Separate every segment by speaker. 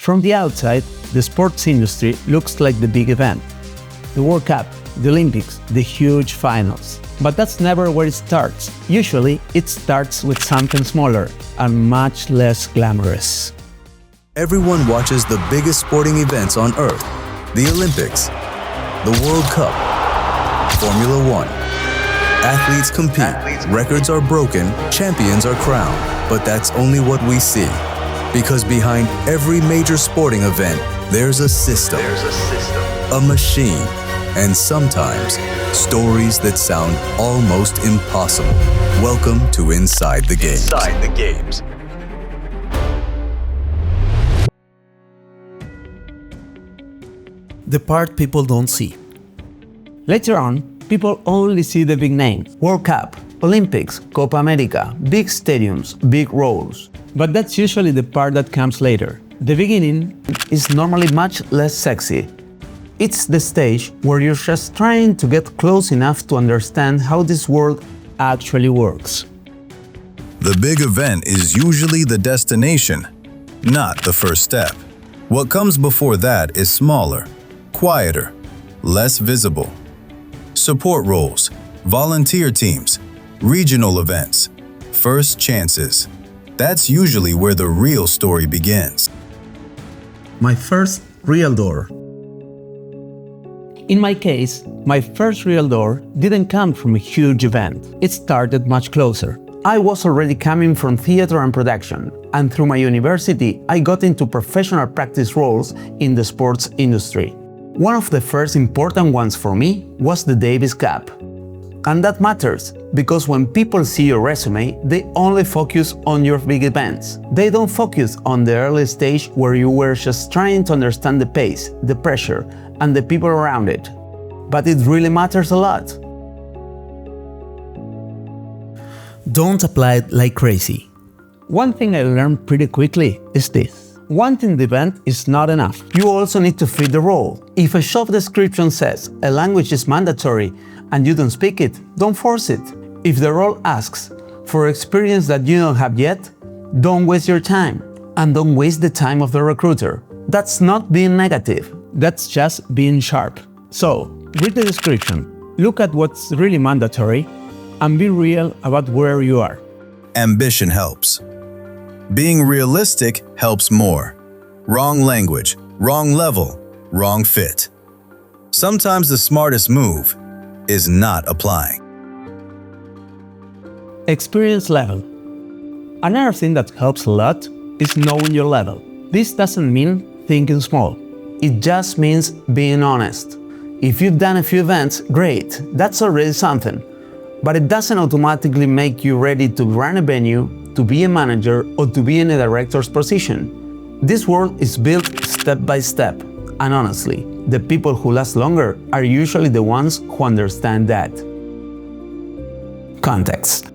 Speaker 1: From the outside, the sports industry looks like the big event. The World Cup, the Olympics, the huge finals. But that's never where it starts. Usually, it starts with something smaller and much less glamorous.
Speaker 2: Everyone watches the biggest sporting events on Earth. The Olympics, the World Cup, Formula One. Athletes compete, records are broken, champions are crowned. But that's only what we see. Because behind every major sporting event, there's a system, a machine, and sometimes stories that sound almost impossible. Welcome to Inside the Games. Inside the Games.
Speaker 1: The part people don't see. Later on, people only see the big names: World Cup, Olympics, Copa America, big stadiums, big roles. But that's usually the part that comes later. The beginning is normally much less sexy. It's the stage where you're just trying to get close enough to understand how this world actually works.
Speaker 3: The big event is usually the destination, not the first step. What comes before that is smaller, quieter, less visible. Support roles, volunteer teams, regional events, first chances. That's usually where the real story begins.
Speaker 1: My first real door. In my case, my first real door didn't come from a huge event. It started much closer. I was already coming from theater and production, and through my university, I got into professional practice roles in the sports industry. One of the first important ones for me was the Davis Cup. And that matters, because when people see your resume, they only focus on your big events. They don't focus on the early stage where you were just trying to understand the pace, the pressure, and the people around it. But it really matters a lot. Don't apply it like crazy. One thing I learned pretty quickly is this: wanting the event is not enough. You also need to fit the role. If a job description says a language is mandatory and you don't speak it, don't force it. If the role asks for experience that you don't have yet, don't waste your time. And don't waste the time of the recruiter. That's not being negative. That's just being sharp. So, read the description, look at what's really mandatory, and be real about where you are.
Speaker 3: Ambition helps. Being realistic helps more. Wrong language, wrong level, wrong fit. Sometimes the smartest move is not applying.
Speaker 1: Experience level. Another thing that helps a lot is knowing your level. This doesn't mean thinking small. It just means being honest. If you've done a few events, great, that's already something. But it doesn't automatically make you ready to run a venue, to be a manager, or to be in a director's position. This world is built step by step, and honestly, the people who last longer are usually the ones who understand that. Context.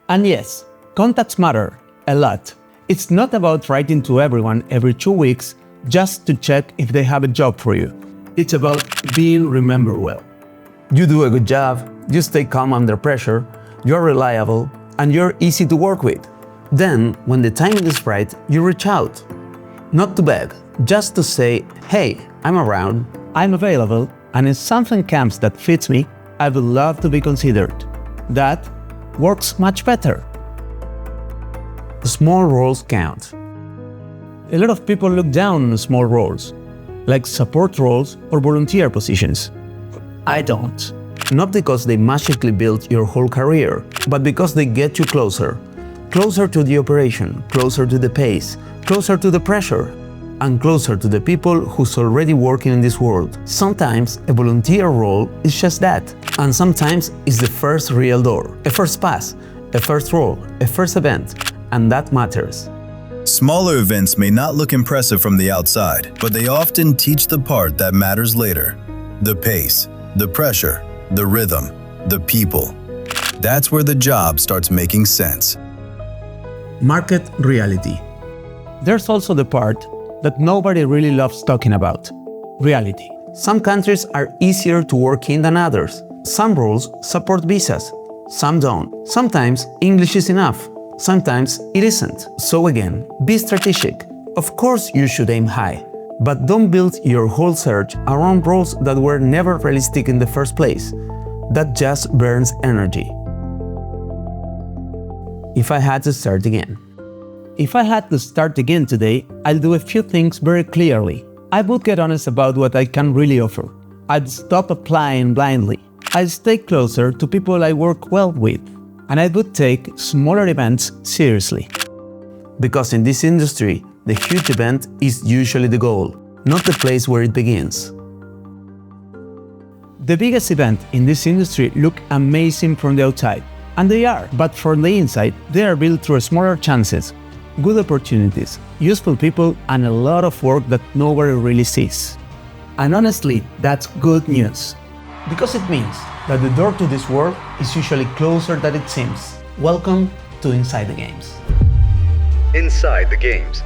Speaker 1: And yes, contacts matter a lot. It's not about writing to everyone every 2 weeks just to check if they have a job for you. It's about being remembered well. You do a good job, you stay calm under pressure, you're reliable, and you're easy to work with. Then, when the timing is right, you reach out. Not to beg, just to say, hey, I'm around, I'm available, and if something comes that fits me, I would love to be considered. That works much better. Small roles count. A lot of people look down on small roles, like support roles or volunteer positions. I don't. Not because they magically build your whole career, but because they get you closer. Closer to the operation, closer to the pace, closer to the pressure, and closer to the people who's already working in this world. Sometimes a volunteer role is just that, and sometimes it's the first real door, a first pass, a first role, a first event, and that matters.
Speaker 3: Smaller events may not look impressive from the outside, but they often teach the part that matters later. The pace, the pressure, the rhythm, the people. That's where the job starts making sense.
Speaker 1: Market reality. There's also the part that nobody really loves talking about: reality. Some countries are easier to work in than others. Some rules support visas, some don't. Sometimes English is enough. Sometimes it isn't. So again, be strategic. Of course you should aim high, but don't build your whole search around roles that were never realistic in the first place. That just burns energy. If I had to start again. If I had to start again today, I'll do a few things very clearly. I would get honest about what I can really offer. I'd stop applying blindly. I'd stay closer to people I work well with. And I would take smaller events seriously. Because in this industry, the huge event is usually the goal, not the place where it begins. The biggest event in this industry look amazing from the outside, and they are, but from the inside, they are built through smaller chances, good opportunities, useful people, and a lot of work that nobody really sees. And honestly, that's good news, because it means that the door to this world is usually closer than it seems. Welcome to Inside the Games.
Speaker 2: Inside the Games.